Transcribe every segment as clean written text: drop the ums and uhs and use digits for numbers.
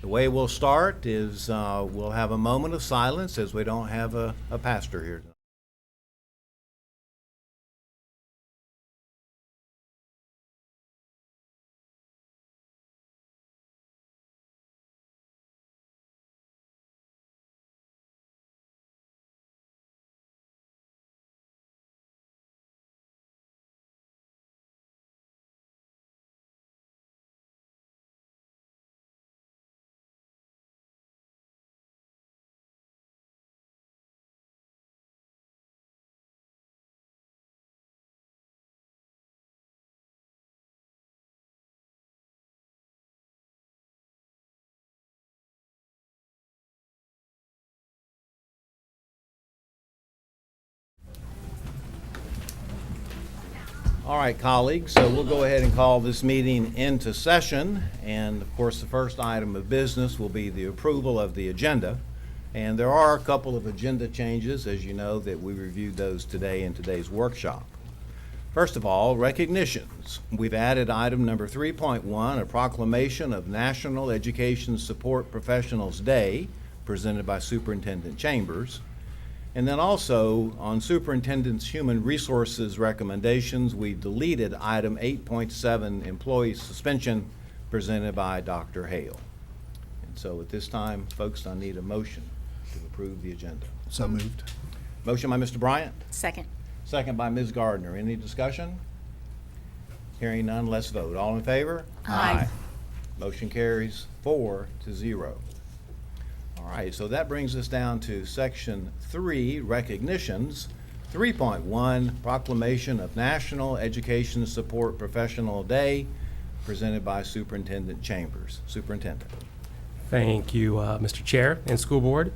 The way we'll start is we'll have a moment of silence as we don't have a pastor here tonight. All right, colleagues, so we'll go ahead and call this meeting into session. And of course, the first item of business will be the approval of the agenda. And there are a couple of agenda changes, as you know, that we reviewed those today in today's workshop. First of all, recognitions. We've added item number 3.1, a proclamation of National Education Support Professionals Day, presented by Superintendent Chambers. And then also, on Superintendent's Human Resources recommendations, we deleted item 8.7, employee suspension, presented by Dr. Hale. And so at this time, folks, I need a motion to approve the agenda. So moved. Motion by Mr. Bryant, Second. second by Ms. Gardner. Any discussion? Hearing none, let's vote. All in favor? Aye. Motion carries 4-0. All right, so that brings us down to section 3, recognitions. 3.1, proclamation of National Education Support Professional Day, presented by Superintendent Chambers. Superintendent. Thank you, Mr. Chair and School Board.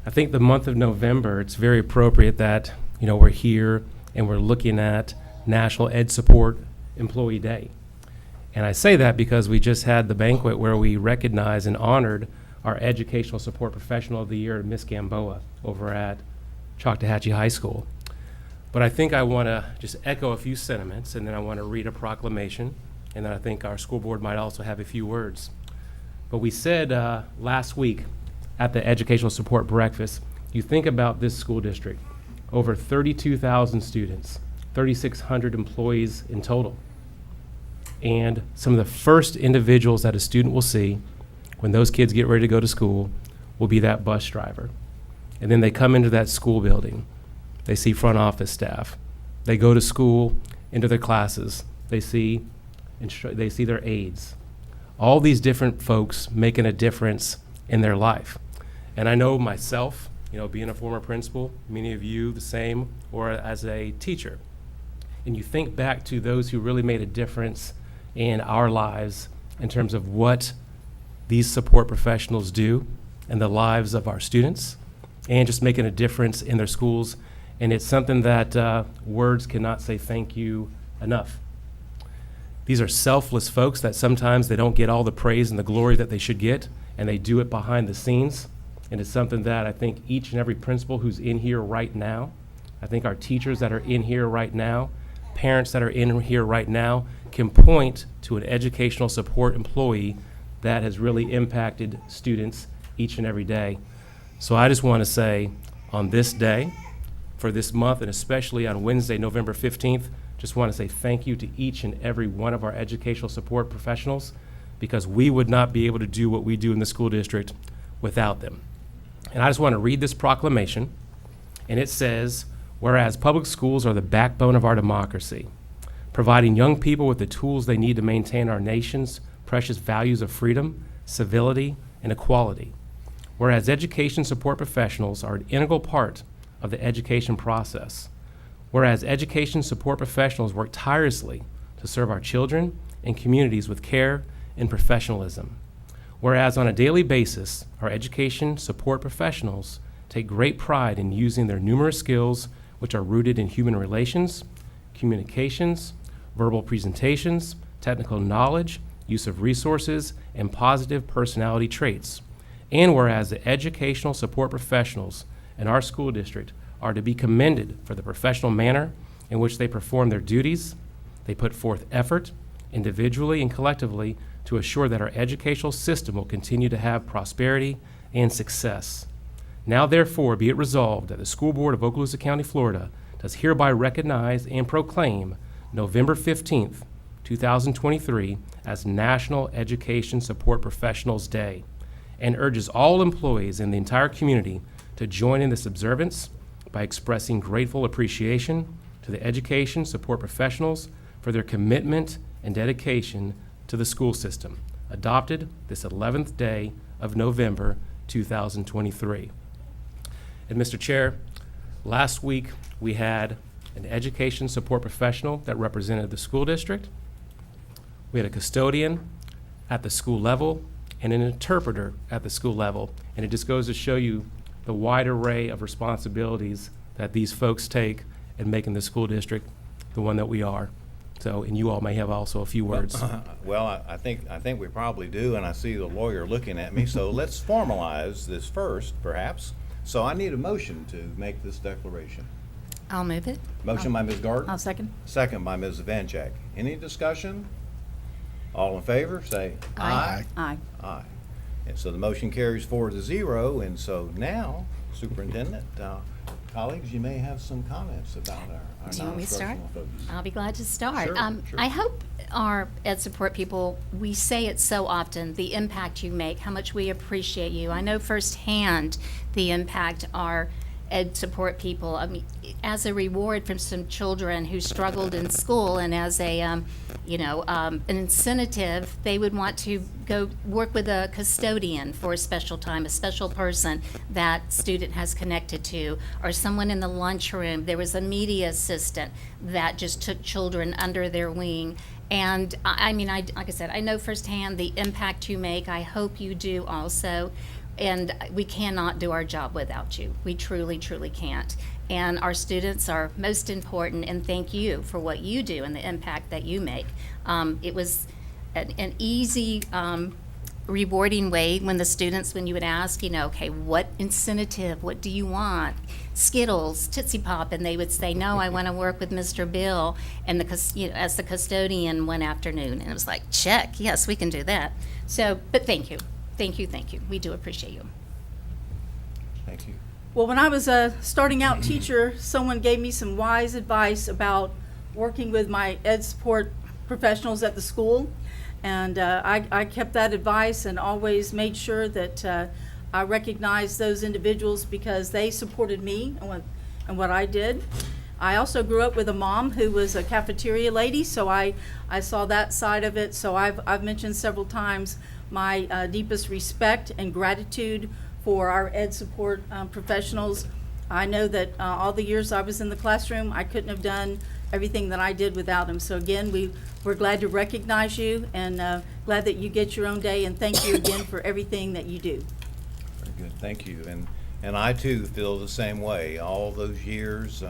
I think the month of November, it's very appropriate that, we're here and we're looking at National Ed Support Employee Day. And I say that because we just had the banquet where we recognized and honored our Educational Support Professional of the Year, Miss Gamboa, over at Choctawhatchee High School. But I think I want to just echo a few sentiments, and then I want to read a proclamation, and then I think our school board might also have a few words. But we said last week at the Educational Support Breakfast, you think about this school district, over 32,000 students, 3,600 employees in total. And some of the first individuals that a student will see when those kids get ready to go to school will be that bus driver. And then they come into that school building. They see front office staff. They go to school, into their classes. They see their aides. All these different folks making a difference in their life. And I know myself, being a former principal, many of you the same, or as a teacher. And you think back to those who really made a difference in our lives in terms of what these support professionals do in the lives of our students and just making a difference in their schools. And it's something that words cannot say thank you enough. These are selfless folks that sometimes they don't get all the praise and the glory that they should get, and they do it behind the scenes. And it's something that I think each and every principal who's in here right now, I think our teachers that are in here right now, parents that are in here right now can point to an educational support employee that has really impacted students each and every day. So I just want to say on this day, for this month, and especially on Wednesday, November 15th, just want to say thank you to each and every one of our educational support professionals, because we would not be able to do what we do in the school district without them. And I just want to read this proclamation, and it says, whereas public schools are the backbone of our democracy, providing young people with the tools they need to maintain our nation's precious values of freedom, civility, and equality. Whereas education support professionals are an integral part of the education process. Whereas education support professionals work tirelessly to serve our children and communities with care and professionalism. Whereas on a daily basis, our education support professionals take great pride in using their numerous skills, which are rooted in human relations, communications, verbal presentations, technical knowledge, use of resources, and positive personality traits. And whereas the educational support professionals in our school district are to be commended for the professional manner in which they perform their duties, they put forth effort, individually and collectively, to assure that our educational system will continue to have prosperity and success. Now therefore be it resolved that the School Board of Okaloosa County, Florida does hereby recognize and proclaim November 15th, 2023 as National Education Support Professionals Day, and urges all employees in the entire community to join in this observance by expressing grateful appreciation to the education support professionals for their commitment and dedication to the school system, adopted this 11th day of November 2023. And Mr. Chair, last week we had an education support professional that represented the school district. We had a custodian at the school level and an interpreter at the school level. And it just goes to show you the wide array of responsibilities that these folks take in making the school district the one that we are. So, and you all may have also a few words. Well, I think we probably do, and I see the lawyer looking at me, so let's formalize this first, perhaps. So I need a motion to make this declaration. I'll move it. Motion by Ms. Gardner. I'll second. Second by Ms. Vanchak. Any discussion? All in favor, say Aye. Aye. Aye. And so the motion carries 4-0, and so now, Superintendent, colleagues, you may have some comments about our Do you want me to start? non-instructional focus. I'll be glad to start. Sure, sure. I hope our ed support people, we say it so often, the impact you make, how much we appreciate you. I know firsthand the impact our ed support people, I mean, as a reward from some children who struggled in school and as a, an incentive, they would want to go work with a custodian for a special time, a special person that student has connected to, or someone in the lunchroom. There was a media assistant that just took children under their wing. And like I said, I know firsthand the impact you make. I hope you do also. And we cannot do our job without you. We truly, truly can't. And our students are most important, and thank you for what you do and the impact that you make. It was an easy, rewarding way when the students, when you would ask, okay, what incentive, what do you want? Skittles, Tootsie Pop, and they would say, no, I want to work with Mr. Bill and as the custodian one afternoon. And it was like, check, yes, we can do that. So, but thank you. Thank you, thank you. We do appreciate you. Thank you. Well, when I was a starting out teacher, someone gave me some wise advice about working with my ed support professionals at the school. And I kept that advice and always made sure that I recognized those individuals because they supported me and what I did. I also grew up with a mom who was a cafeteria lady, so I saw that side of it. So I've mentioned several times my deepest respect and gratitude for our ed support professionals. I know that all the years I was in the classroom, I couldn't have done everything that I did without them. So again, we're glad to recognize you and glad that you get your own day, and thank you again for everything that you do. Very good, thank you. And I too feel the same way. All those years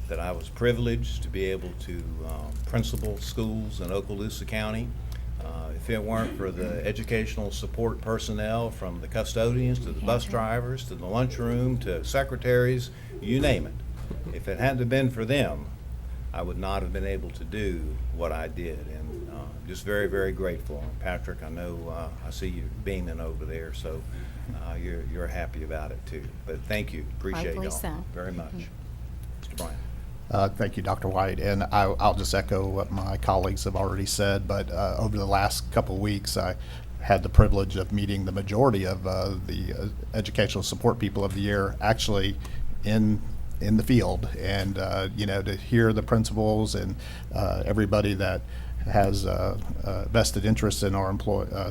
that I was privileged to be able to principal schools in Okaloosa County. If it weren't for the educational support personnel, from the custodians to the bus drivers to the lunchroom to secretaries, you name it. If it hadn't been for them, I would not have been able to do what I did. And just very, very grateful. And Patrick, I know I see you beaming over there, so you're happy about it too. But thank you, appreciate Rightfully y'all so. very much. Mr. Bryant. Thank you, Dr. White, and I'll just echo what my colleagues have already said, but over the last couple of weeks, I had the privilege of meeting the majority of the educational support people of the year actually in the field, and to hear the principals and everybody that has vested interest in our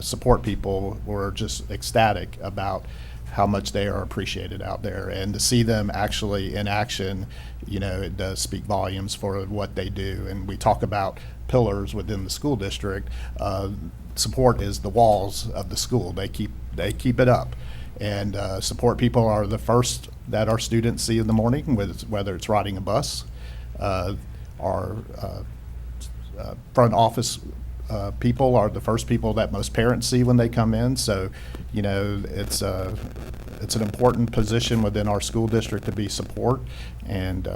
support people were just ecstatic about how much they are appreciated out there, and to see them actually in action, it does speak volumes for what they do. And we talk about pillars within the school district. Support is the walls of the school. They keep it up, and support people are the first that our students see in the morning, whether it's riding a bus, our front office people are the first people that most parents see when they come in. So, it's an important position within our school district to be support. And,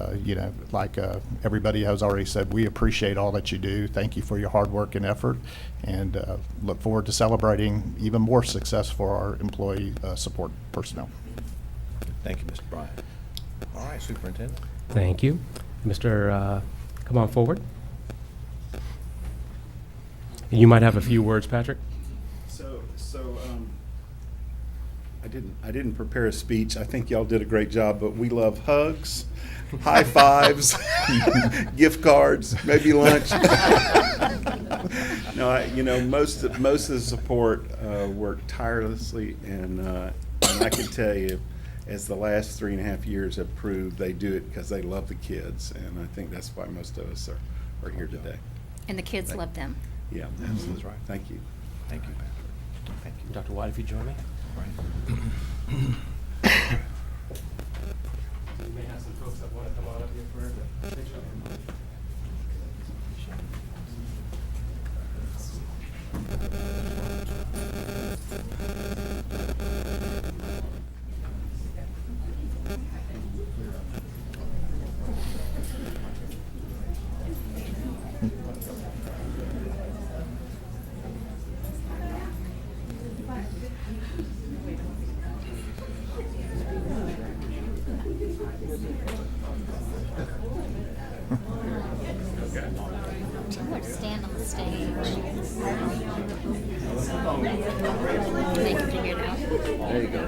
like everybody has already said, we appreciate all that you do. Thank you for your hard work and effort, and look forward to celebrating even more success for our employee support personnel. Thank you, Mr. Bryant. All right, Superintendent. Thank you. Mr., come on forward. And you might have a few words, Patrick. I didn't prepare a speech. I think y'all did a great job, but we love hugs, high fives, gift cards, maybe lunch. No, most of the support worked tirelessly, and I can tell you, as the last 3.5 years have proved, they do it because they love the kids, and I think that's why most of us are here today. And the kids love them. Yeah, that's right. Thank you. Thank you, Patrick. Thank you. Dr. White, if you join me. Right. We may have some folks that want to come on up here for a picture. Stand on the stage. They can figure it out. There you go.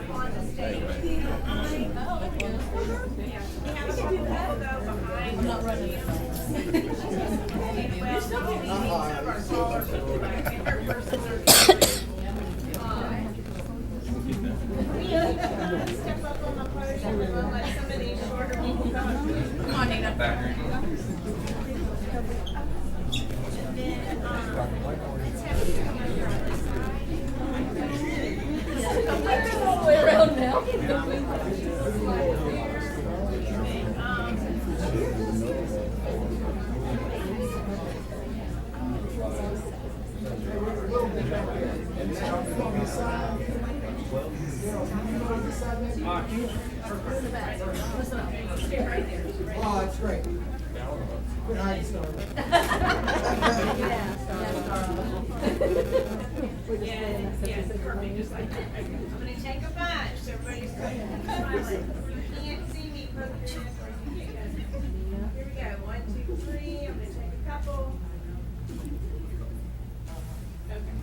Oh, it's great. Good night, I'm gonna take a bunch, so everybody's smiling. You can't see me, but here we go, 1, 2, 3, I'm gonna take a couple. Okay.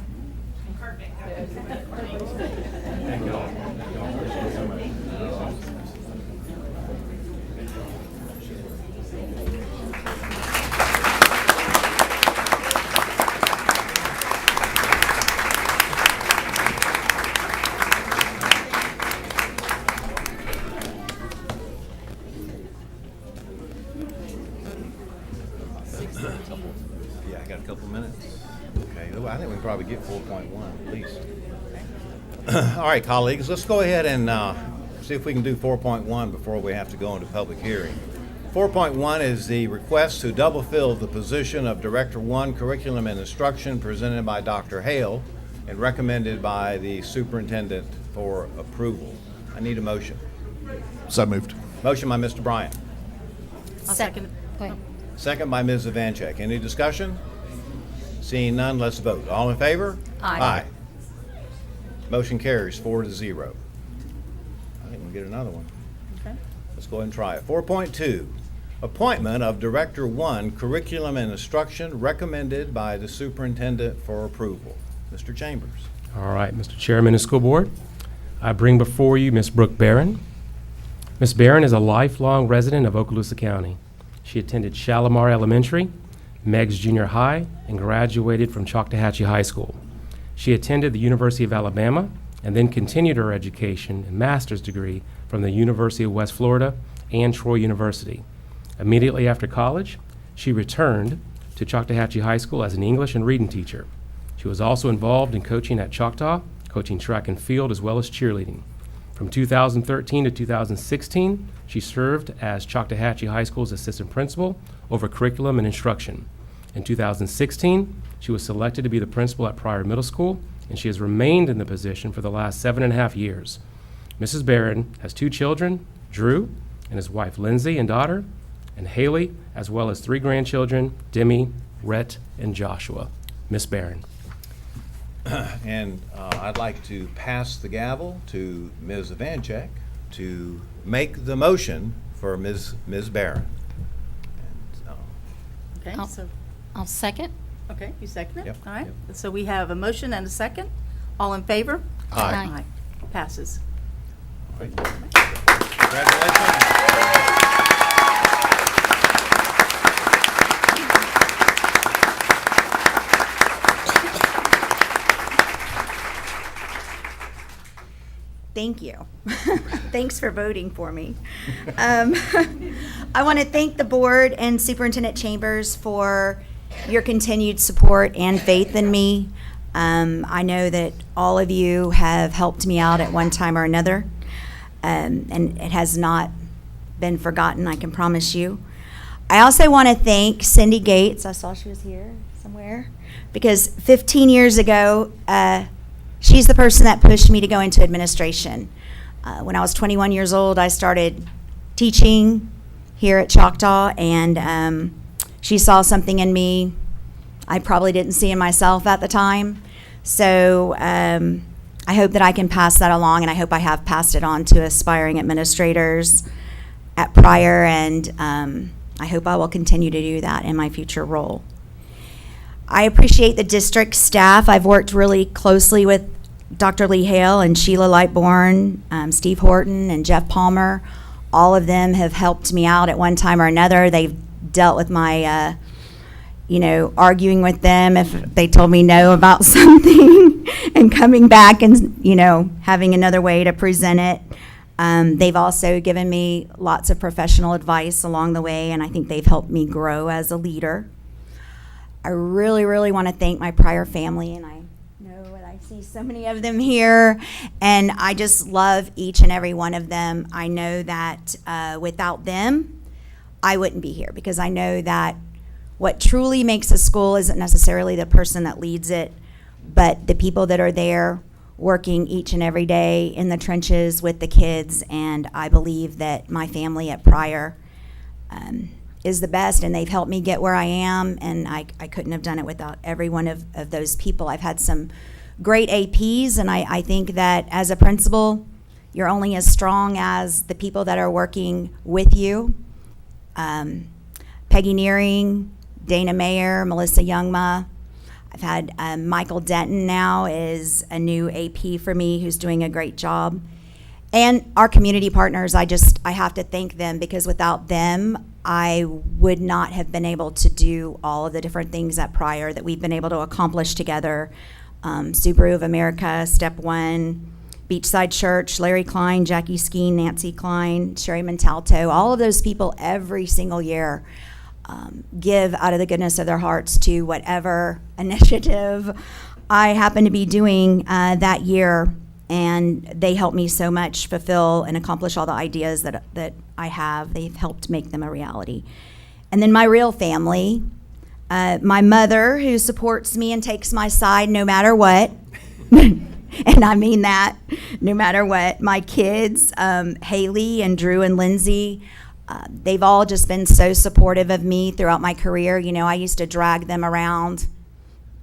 Yeah, I got a couple minutes. Okay, well, I think we can probably get 4.1 at least. All right, colleagues, let's go ahead and see if we can do 4.1 before we have to go into public hearing. 4.1 is the request to double fill the position of Director 1 Curriculum and Instruction presented by Dr. Hale and recommended by the Superintendent for approval. I need a motion. So moved. Motion by Mr. Bryant. I'll second. Go ahead. Second by Ms. Ivanchek. Any discussion? Seeing none, let's vote. All in favor? Aye. Motion carries 4-0. I think we'll get another one. Okay. Let's go ahead and try it. 4.2, appointment of Director 1 Curriculum and Instruction recommended by the Superintendent for approval. Mr. Chambers. All right, Mr. Chairman and School Board, I bring before you Ms. Brooke Barron. Ms. Barron is a lifelong resident of Okaloosa County. She attended Shalimar Elementary, Meigs Junior High, and graduated from Choctawhatchee High School. She attended the University of Alabama and then continued her education and master's degree from the University of West Florida and Troy University. Immediately after college, she returned to Choctawhatchee High School as an English and reading teacher. She was also involved in coaching at Choctaw, coaching track and field as well as cheerleading. From 2013 to 2016, she served as Choctawhatchee High School's assistant principal over curriculum and instruction. In 2016, She was selected to be the principal at Pryor Middle School, and she has remained in the position for the last 7.5 years. Mrs. Barron has 2 children, Drew and his wife Lindsay and daughter, and Haley, as well as 3 grandchildren, Demi, Rhett, and Joshua. Miss Barron. And I'd like to pass the gavel to Ms. Ivanchek to make the motion for Ms. Barron. And, Okay, Oh. so, I'll second. okay, you second it? Yep, All right, yep. so we have a motion and a second. All in favor? Aye. Passes. Congratulations. Thank you. Thanks for voting for me. I want to thank the board and Superintendent Chambers for your continued support and faith in me. I know that all of you have helped me out at one time or another, and it has not been forgotten, I can promise you. I also want to thank Cindy Gates. I saw she was here somewhere, because 15 years ago, she's the person that pushed me to go into administration. When I was 21 years old, I started teaching here at Choctaw, and she saw something in me I probably didn't see in myself at the time. So I hope that I can pass that along, and I hope I have passed it on to aspiring administrators at Pryor, and I hope I will continue to do that in my future role. I appreciate the district staff. I've worked really closely with Dr. Lee Hale and Sheila Lightbourne, Steve Horton, and Jeff Palmer. All of them have helped me out at one time or another. They've dealt with my, arguing with them if they told me no about something and coming back and, having another way to present it. They've also given me lots of professional advice along the way, and I think they've helped me grow as a leader. I really, really want to thank my Pryor family, and I know that I see so many of them here, and I just love each and every one of them. I know that without them, I wouldn't be here, because I know that what truly makes a school isn't necessarily the person that leads it, but the people that are there working each and every day in the trenches with the kids. And I believe that my family at Pryor is the best, and they've helped me get where I am, and I couldn't have done it without every one of those people. I've had some great APs, and I think that as a principal, you're only as strong as the people that are working with you. Peggy Nearing, Dana Mayer, Melissa Youngma. I've had Michael Denton now is a new AP for me, who's doing a great job. And our community partners, I have to thank them, because without them, I would not have been able to do all of the different things at Pryor that we've been able to accomplish together. Subaru of America, Step One, Beachside Church, Larry Klein, Jackie Skeen, Nancy Klein, Sherry Montalto, all of those people every single year give out of the goodness of their hearts to whatever initiative I happen to be doing that year. And they help me so much fulfill and accomplish all the ideas that I have. They've helped make them a reality. And then my real family, my mother, who supports me and takes my side no matter what. And I mean that, no matter what. My kids, Haley and Drew and Lindsay, they've all just been so supportive of me throughout my career. I used to drag them around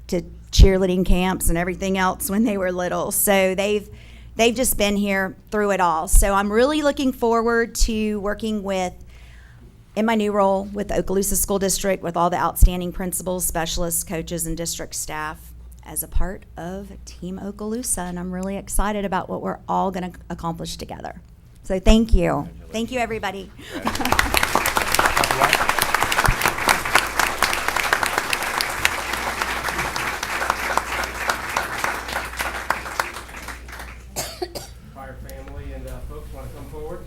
to cheerleading camps and everything else when they were little. So they've just been here through it all. So I'm really looking forward to working in my new role with the Okaloosa School District, with all the outstanding principals, specialists, coaches, and district staff as a part of Team Okaloosa. And I'm really excited about what we're all going to accomplish together. So thank you. Thank you, everybody. Pryor family and folks want to come forward?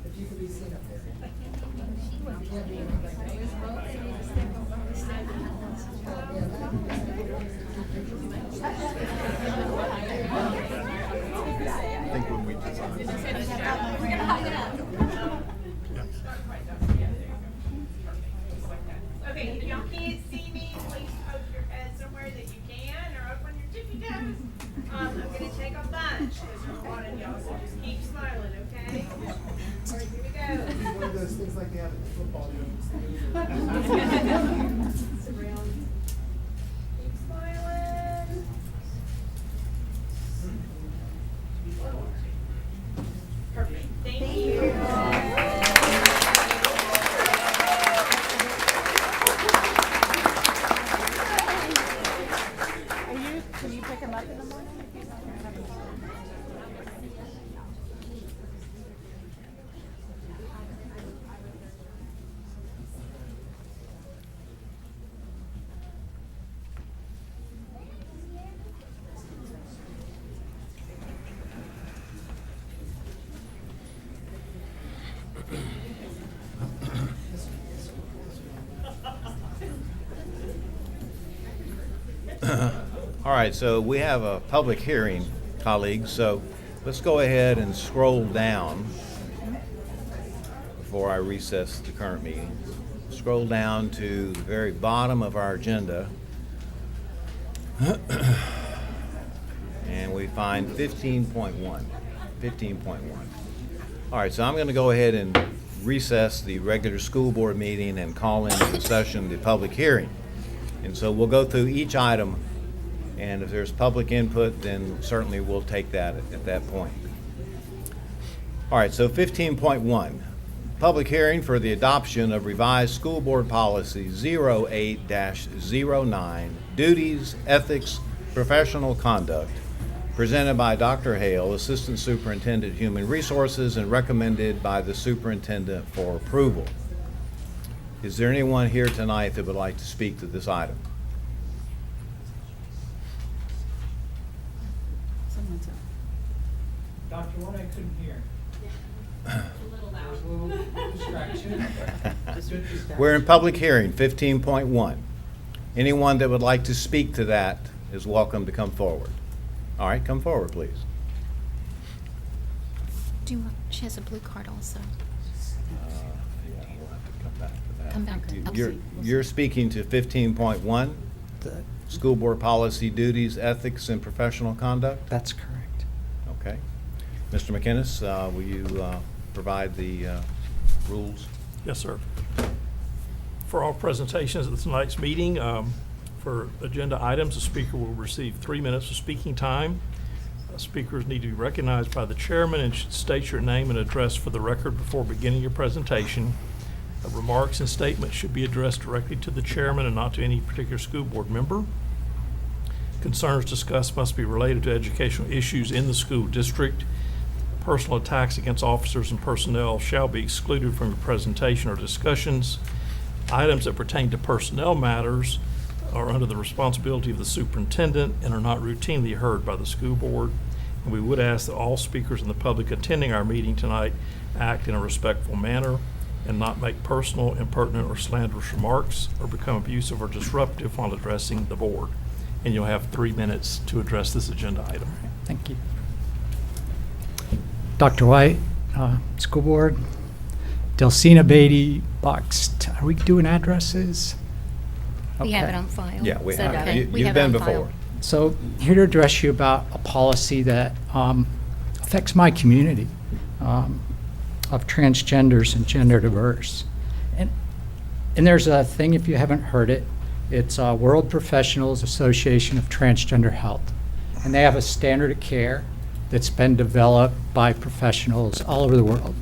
If you could be seen up there. I think when we designed. Okay, if y'all can't see me, please poke your head somewhere that you can, or open your tippy toes. I'm gonna take a bunch, because there's a lot of y'all, so just keep smiling, okay? All right, here we go. One of those things like they have in football. Keep smiling. Perfect, thank you. All right, so we have a public hearing, colleagues, so let's go ahead and scroll down before I recess the current meeting. Scroll down to the very bottom of our agenda. And we find 15.1. 15.1. All right, so I'm going to go ahead and recess the regular school board meeting and call into session the public hearing. And so we'll go through each item, and if there's public input, then certainly we'll take that at that point. All right, so 15.1, public hearing for the adoption of revised school board policy 08-09, duties, ethics, professional conduct, presented by Dr. Hale, Assistant Superintendent, Human Resources, and recommended by the superintendent for approval. Is there anyone here tonight that would like to speak to this item? Dr. What I couldn't hear. There was a little distraction. Good distraction. We're in public hearing, 15.1. Anyone that would like to speak to that is welcome to come forward. All right, come forward, please. She has a blue card also. Yeah, we'll have to come back to that. Come back to- oh, You're, see. you're speaking to 15.1, school board policy, duties, ethics, and professional conduct? That's correct. Okay. Mr. McInnes, will you provide the rules? Yes, sir. For all presentations at tonight's meeting, for agenda items, the speaker will receive 3 minutes of speaking time. Speakers need to be recognized by the chairman and should state your name and address for the record before beginning your presentation. Remarks and statements should be addressed directly to the chairman and not to any particular school board member. Concerns discussed must be related to educational issues in the school district. Personal attacks against officers and personnel shall be excluded from your presentation or discussions. Items that pertain to personnel matters are under the responsibility of the superintendent and are not routinely heard by the school board. And we would ask that all speakers and the public attending our meeting tonight act in a respectful manner and not make personal, impertinent, or slanderous remarks or become abusive or disruptive while addressing the board. And you'll have 3 minutes to address this agenda item. Thank you. Dr. White, School Board, Delcina Beatty, Box, are we doing addresses? We have Okay. it on file. Yeah, we Is that have. okay? We You've have it been on file. before. So here to address you about a policy that affects my community. of transgenders and gender diverse. And there's a thing, if you haven't heard it, it's World Professionals Association of Transgender Health. And they have a standard of care that's been developed by professionals all over the world.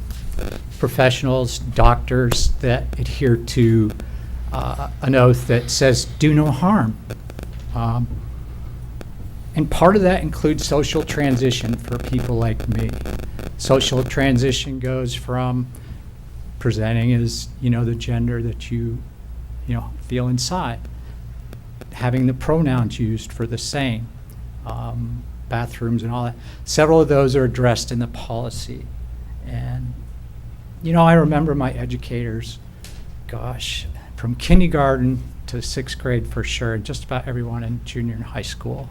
Professionals, doctors that adhere to an oath that says, do no harm. And part of that includes social transition for people like me. Social transition goes from presenting as, the gender that you feel inside, having the pronouns used for the same, bathrooms and all that. Several of those are addressed in the policy. And, I remember my educators, gosh, from kindergarten to 6th grade for sure, and just about everyone in junior and high school.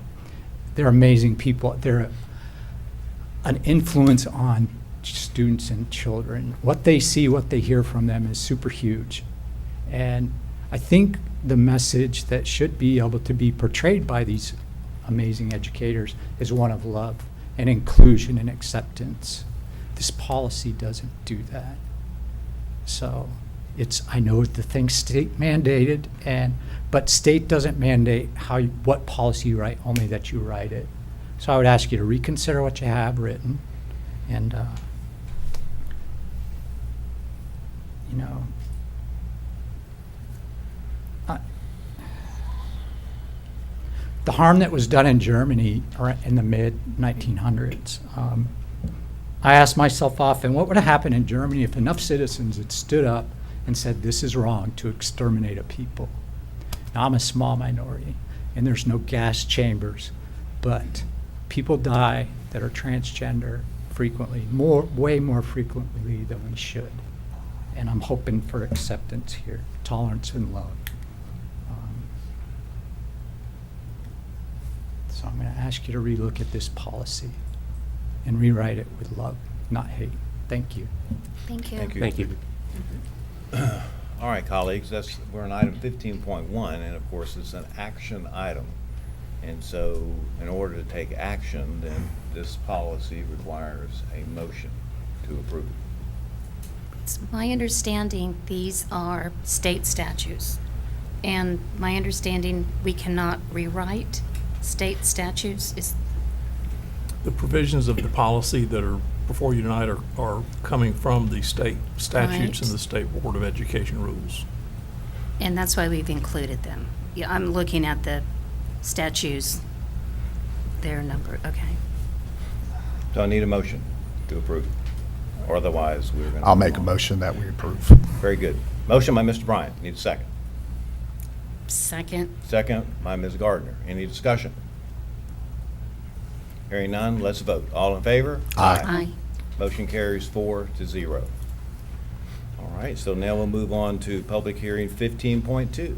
They're amazing people. They're an influence on students and children. What they see, what they hear from them is super huge. And I think the message that should be able to be portrayed by these amazing educators is one of love and inclusion and acceptance. This policy doesn't do that. So I know the thing's state mandated, but state doesn't mandate what policy you write, only that you write it. So I would ask you to reconsider what you have written, and the harm that was done in Germany in the mid-1900s. I asked myself often, what would have happened in Germany if enough citizens had stood up and said, this is wrong to exterminate a people? Now, I'm a small minority, and there's no gas chambers, but people die that are transgender frequently, way more frequently than we should. And I'm hoping for acceptance here, tolerance and love. So I'm going to ask you to relook at this policy and rewrite it with love, not hate. Thank you. Thank you. Thank you. Thank you. All right, colleagues, we're on item 15.1, and of course, it's an action item. And so, in order to take action, then this policy requires a motion to approve. It's my understanding these are state statutes. And my understanding, we cannot rewrite state statutes. The provisions of the policy that are before you tonight are coming from the state statutes Right. and the State Board of Education rules. And that's why we've included them. Yeah, I'm looking at the statutes, their number, okay. So I need a motion to approve. Or otherwise, we're going to. I'll make a motion that we approve. Very good. Motion by Mr. Bryant. Need a second. Second, Second by Ms. Gardner. Any discussion? Hearing none, let's vote. All in favor? aye. Motion carries 4-0. All right, so now we'll move on to public hearing 15.2.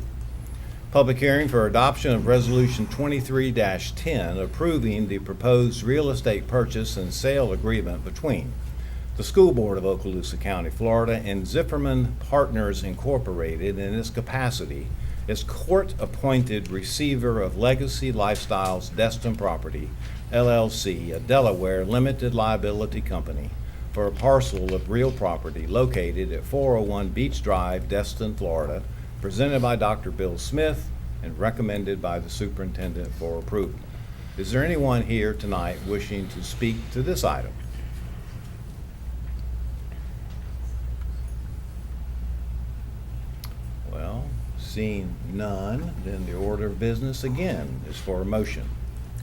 Public hearing for adoption of Resolution 23-10 approving the proposed real estate purchase and sale agreement between the School Board of Okaloosa County, Florida, and Zifferman Partners Incorporated in its capacity as court-appointed receiver of Legacy Lifestyles Destin Property, LLC, a Delaware limited liability company, for a parcel of real property located at 401 Beach Drive, Destin, Florida, presented by Dr. Bill Smith and recommended by the superintendent for approval. Is there anyone here tonight wishing to speak to this item? Well, seeing none, then the order of business again is for a motion.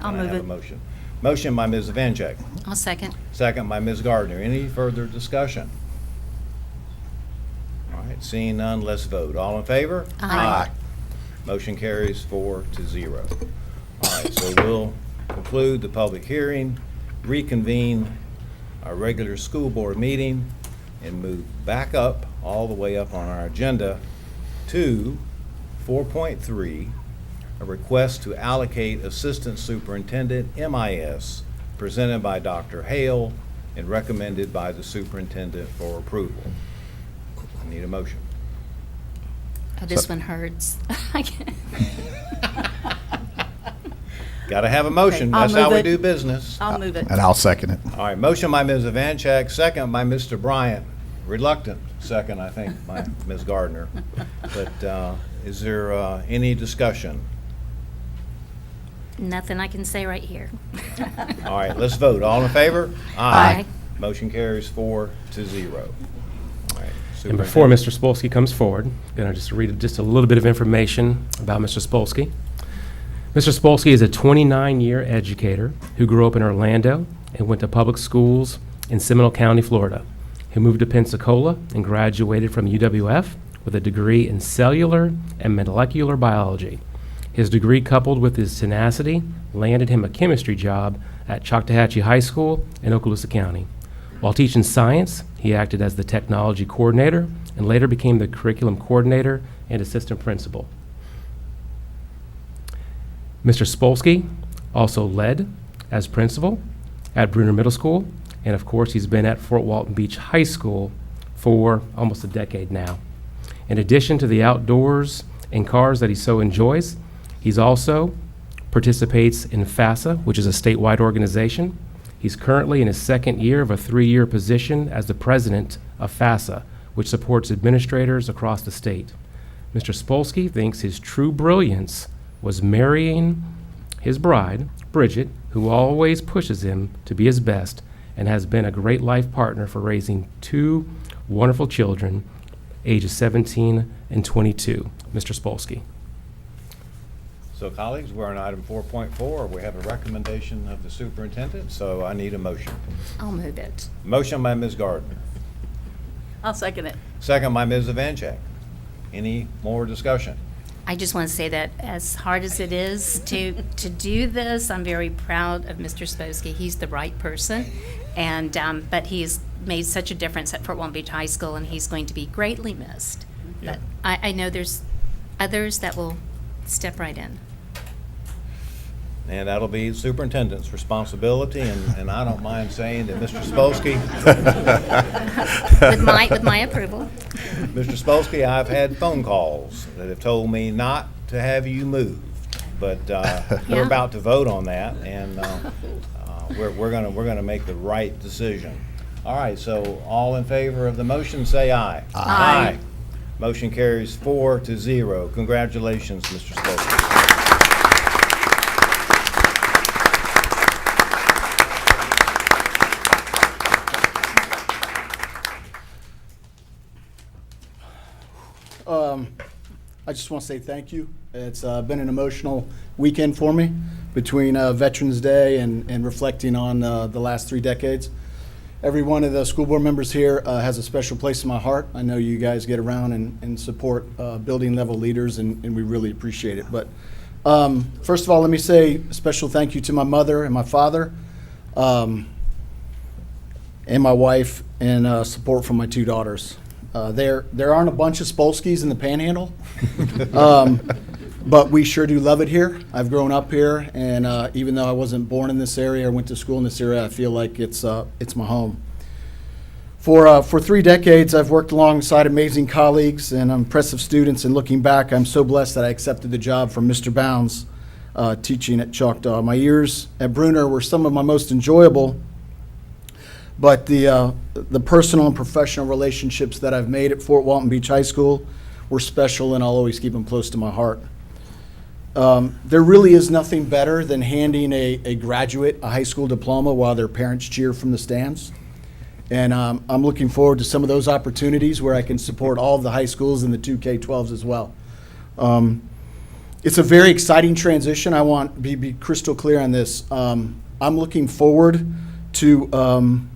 I'll Can I move have it. a motion? Motion by Ms. Evancheck, I'll second. second by Ms. Gardner. Any further discussion? All right, seeing none, let's vote. All in favor? Aye. Motion carries 4-0. All right, so we'll conclude the public hearing, reconvene our regular school board meeting, and move back up, all the way up on our agenda to 4.3, a request to allocate Assistant Superintendent MIS presented by Dr. Hale and recommended by the superintendent for approval. I need a motion. Oh, this one hurts. I can't- Got to have a motion. Okay, I'll That's how move we it. do business. I'll move it. And I'll second it. All right, motion by Ms. Evancheck, second by Mr. Bryant. reluctant second, I think, by Ms. Gardner. But is there any discussion? Nothing I can say right here. All right, let's vote. All in favor? Aye. Motion carries 4-0. All right, And before Superintendent. Mr. Spolsky comes forward, I'm going to just read just a little bit of information about Mr. Spolsky. Mr. Spolsky is a 29-year educator who grew up in Orlando and went to public schools in Seminole County, Florida. He moved to Pensacola and graduated from UWF with a degree in cellular and molecular biology. His degree, coupled with his tenacity, landed him a chemistry job at Choctawhatchee High School in Okaloosa County. While teaching science, he acted as the technology coordinator and later became the curriculum coordinator and assistant principal. Mr. Spolsky also led as principal at Bruner Middle School, and of course, he's been at Fort Walton Beach High School for almost a decade now. In addition to the outdoors and cars that he so enjoys, he's also participates in FASA, which is a statewide organization. He's currently in his second year of a 3-year position as the president of FASA, which supports administrators across the state. Mr. Spolsky thinks his true brilliance was marrying his bride, Bridget, who always pushes him to be his best and has been a great life partner for raising 2 wonderful children, ages 17 and 22. Mr. Spolsky. So colleagues, we're on item 4.4. We have a recommendation of the superintendent, so I need a motion. I'll move it. Motion by Ms. Gardner, I'll second it. second by Ms. Evancheck. Any more discussion? I just want to say that as hard as it is to do this, I'm very proud of Mr. Spolsky. He's the right person, and but he's made such a difference at Fort Walton Beach High School, and he's going to be greatly missed. But I know there's others that will step right in. And that'll be the superintendent's responsibility, and I don't mind saying that Mr. Spolsky, With my approval. Mr. Spolsky, I've had phone calls that have told me not to have you moved, but we're Yeah. about to vote on that, and we're gonna make the right decision. All right, so all in favor of the motion, say aye. Aye. Motion carries 4-0. Congratulations, Mr. Spolsky. I just want to say thank you. It's been an emotional weekend for me between Veterans Day and reflecting on the last 3 decades. Every one of the school board members here has a special place in my heart. I know you guys get around and support building level leaders, and we really appreciate it. But first of all, let me say a special thank you to my mother and my father, and my wife, and support from my 2 daughters. There aren't a bunch of Spolskys in the Panhandle, but we sure do love it here. I've grown up here, and even though I wasn't born in this area or went to school in this area, I feel like it's my home. For 3 decades, I've worked alongside amazing colleagues and impressive students, and looking back, I'm so blessed that I accepted the job from Mr. Bounds teaching at Choctaw. My years at Bruner were some of my most enjoyable, but the personal and professional relationships that I've made at Fort Walton Beach High School were special, and I'll always keep them close to my heart. There really is nothing better than handing a graduate a high school diploma while their parents cheer from the stands. And I'm looking forward to some of those opportunities where I can support all of the high schools and the 2 K-12s as well. It's a very exciting transition. I want to be crystal clear on this. I'm looking forward to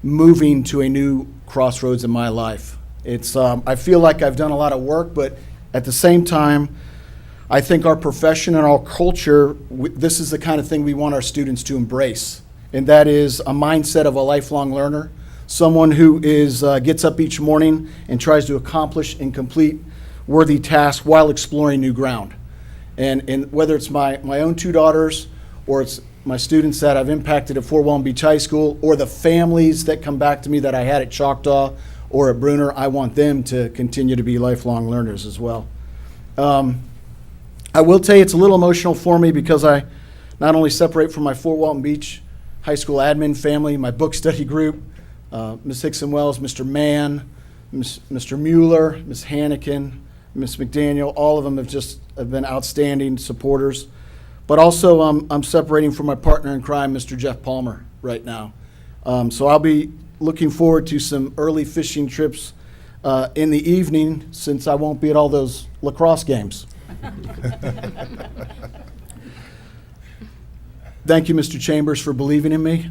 moving to a new crossroads in my life. I feel like I've done a lot of work, but at the same time, I think our profession and our culture, this is the kind of thing we want our students to embrace. And that is a mindset of a lifelong learner, someone who gets up each morning and tries to accomplish and complete worthy tasks while exploring new ground. And whether it's my own 2 daughters, or it's my students that I've impacted at Fort Walton Beach High School, or the families that come back to me that I had at Choctaw or at Bruner, I want them to continue to be lifelong learners as well. I will tell you it's a little emotional for me because I not only separate from my Fort Walton Beach High School admin family, my book study group, Ms. Hickson Wells, Mr. Mann, Mr. Mueller, Ms. Hannikin, Ms. McDaniel, all of them have been outstanding supporters. But also, I'm separating from my partner in crime, Mr. Jeff Palmer, right now. So I'll be looking forward to some early fishing trips in the evening, since I won't be at all those lacrosse games. Thank you, Mr. Chambers, for believing in me.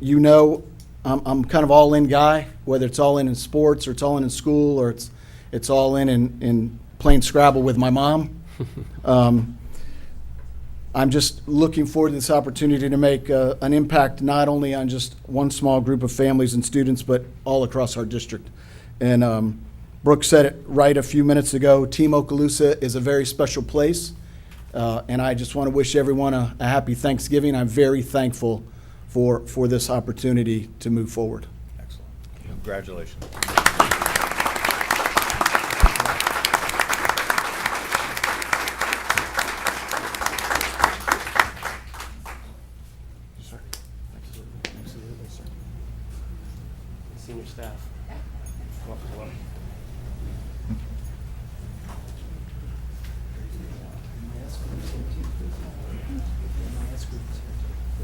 You know, I'm kind of all-in guy, whether it's all in sports, or it's all in school, or it's all in playing Scrabble with my mom. I'm just looking forward to this opportunity to make an impact not only on just one small group of families and students, but all across our district. And Brooke said it right a few minutes ago, Team Okaloosa is a very special place. And I just want to wish everyone a happy Thanksgiving. I'm very thankful for this opportunity to move forward. Excellent. Congratulations. Senior staff.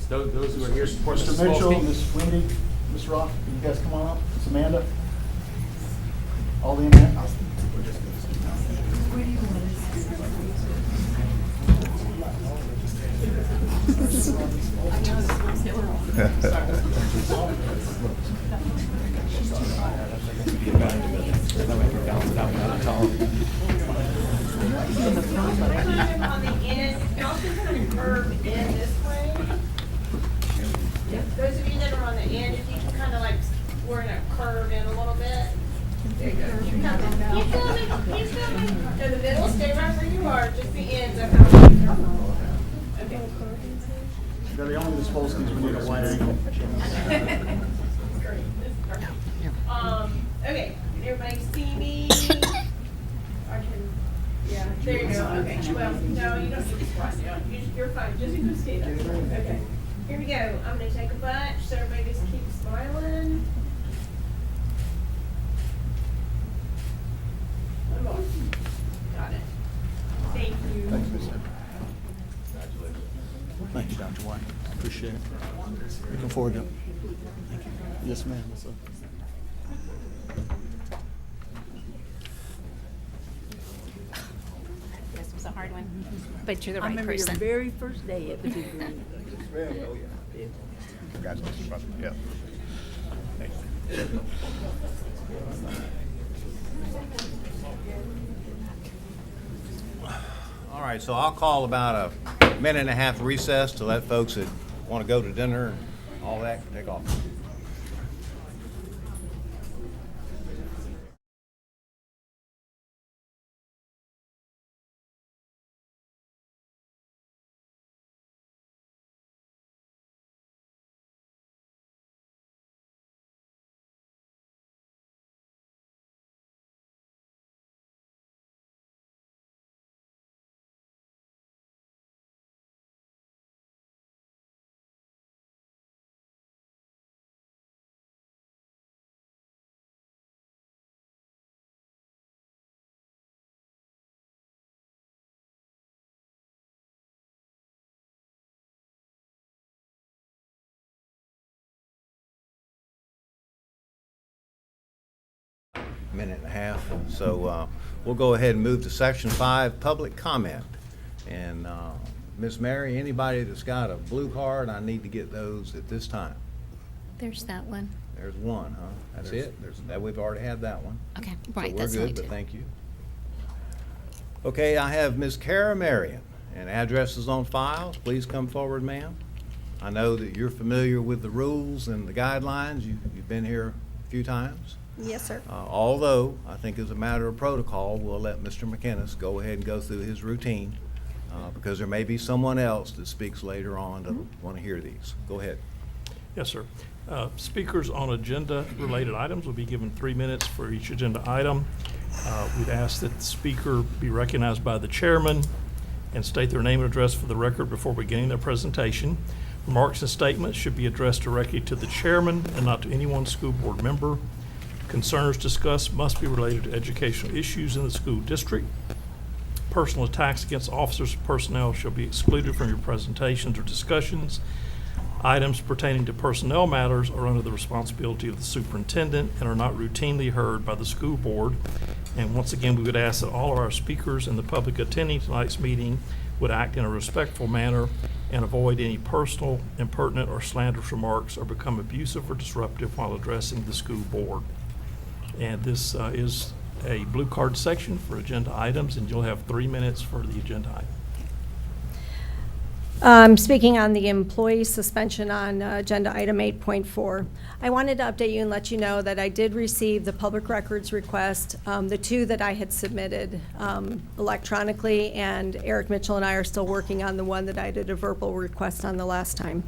Those who are here support the Mr. small Mitchell, team. Ms. Wendy, Ms. Roth, can you guys come on up? Ms. Amanda? All the Amanda? On the end, y'all can kind of curve in this way. Those of you that are on the end, if you can kind of like, we're gonna curve in a little bit. There you go. Keep coming, keep coming. No, the middle, stay right where you are, just the ends of how. Okay. They're the only disposals we need a wide angle. Okay, everybody see me? I can, yeah, there you go, okay, well, no, you don't need to squat down, you're fine, just you can stand up. Okay, here we go, I'm gonna take a bunch, so everybody just keep smiling. One more. Got it. Thank you. Thanks, Ms. Amanda. Thank you, Dr. White. Appreciate it. Looking forward to it. Thank you. Yes, ma'am. What's up? This was a hard one, but you're the I right remember your person. very first day at the big room. Congratulations, brother. Yeah. Thank you. All right, so I'll call about a minute and a half recess to let folks that want to go to dinner and all that take off. Minute and a half. So we'll go ahead and move to section 5, public comment. And Miss Mary, anybody that's got a blue card, I need to get those at this time. There's that one. There's one, huh? That's it? We've already had that one. Okay, So right, we're that's only good, but two. thank you. Okay, I have Ms. Kara Marion, and address is on file. Please come forward, ma'am. I know that you're familiar with the rules and the guidelines. You've been here a few times. Yes, sir. Although, I think as a matter of protocol, we'll let Mr. McInnes go ahead and go through his routine, because there may be someone else that speaks later on that want to hear these. Go ahead. Yes, sir. Speakers on agenda-related items will be given 3 minutes for each agenda item. We'd ask that the speaker be recognized by the chairman and state their name and address for the record before beginning their presentation. Remarks and statements should be addressed directly to the chairman and not to any one school board member. Concerns discussed must be related to educational issues in the school district. Personal attacks against officers and personnel shall be excluded from your presentations or discussions. Items pertaining to personnel matters are under the responsibility of the superintendent and are not routinely heard by the school board. And once again, we would ask that all of our speakers and the public attending tonight's meeting would act in a respectful manner and avoid any personal, impertinent, or slanderous remarks or become abusive or disruptive while addressing the school board. And this is a blue card section for agenda items, and you'll have 3 minutes for the agenda item. Speaking on the employee suspension on agenda item 8.4, I wanted to update you and let you know that I did receive the public records request, the 2 that I had submitted electronically, and Eric Mitchell and I are still working on the one that I did a verbal request on the last time.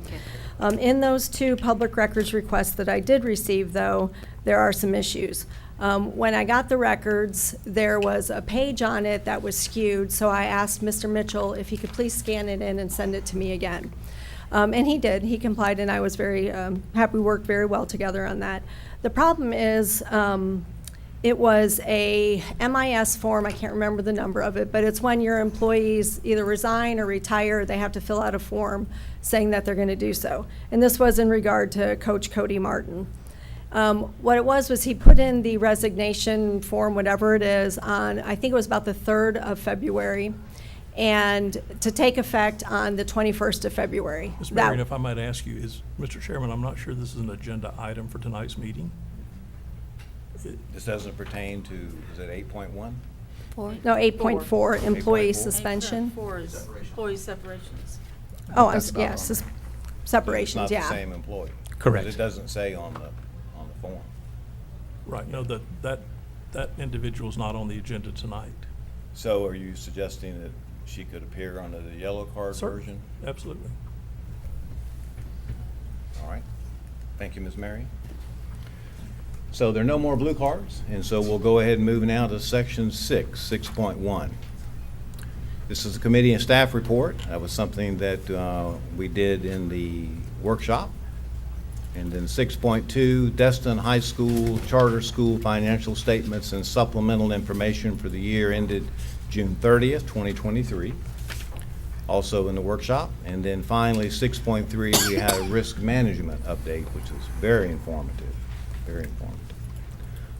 In those 2 public records requests that I did receive, though, there are some issues. When I got the records, there was a page on it that was skewed, so I asked Mr. Mitchell if he could please scan it in and send it to me again. And he did. He complied, and I was very happy. We worked very well together on that. The problem is it was a MIS form. I can't remember the number of it, but it's when your employees either resign or retire, they have to fill out a form saying that they're going to do so. And this was in regard to Coach Cody Martin. What it was he put in the resignation form, whatever it is, on, I think it was about the 3rd of February, and to take effect on the 21st of February. Ms. Marion, if I might ask you, Mr. Chairman, I'm not sure this is an agenda item for tonight's meeting. This doesn't pertain to, is it 8.1? No, 8.4, employee 8.4. suspension. 4 is employee separations. Oh, That's not yes, on. separations, It's not the yeah. same employee. Correct. It doesn't say on the form. Right, no, that individual's not on the agenda tonight. So are you suggesting that she could appear under the yellow card Sir, version? Absolutely. All right. Thank you, Ms. Mary. So there are no more blue cards, and so we'll go ahead and move now to section 6.1. This is a committee and staff report. That was something that we did in the workshop. And then 6.2, Destin High School Charter School financial statements and supplemental information for the year ended June 30th, 2023. Also in the workshop. And then finally, 6.3, we had a risk management update, which is very informative, very informative.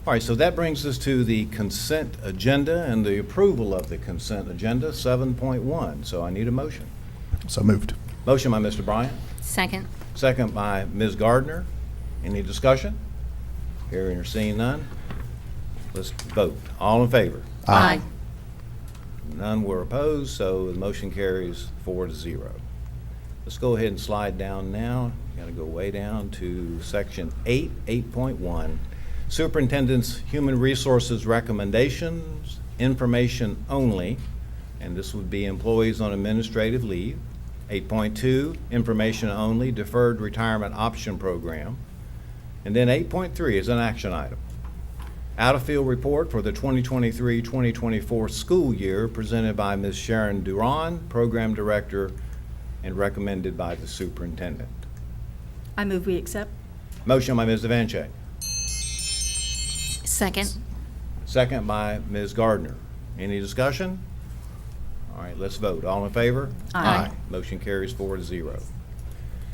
All right, so that brings us to the consent agenda and the approval of the consent agenda, 7.1. So I need a motion. So moved. Motion by Mr. Bryant. Second. Second by Ms. Gardner. Any discussion? Hearing or seeing none? Let's vote. All in favor? Aye. None were opposed, so the motion carries 4-0. Let's go ahead and slide down now. Got to go way down to section 8.1. Superintendent's Human Resources Recommendations, information only, and this would be employees on administrative leave. 8.2, information only, deferred retirement option program. And then 8.3 is an action item. Out-of-field report for the 2023-2024 school year presented by Ms. Sharon Duran, Program Director, and recommended by the Superintendent. I move we accept. Motion by Ms. Devanche. Second. Second by Ms. Gardner. Any discussion? All right, let's vote. All in favor? Aye. Motion carries 4-0.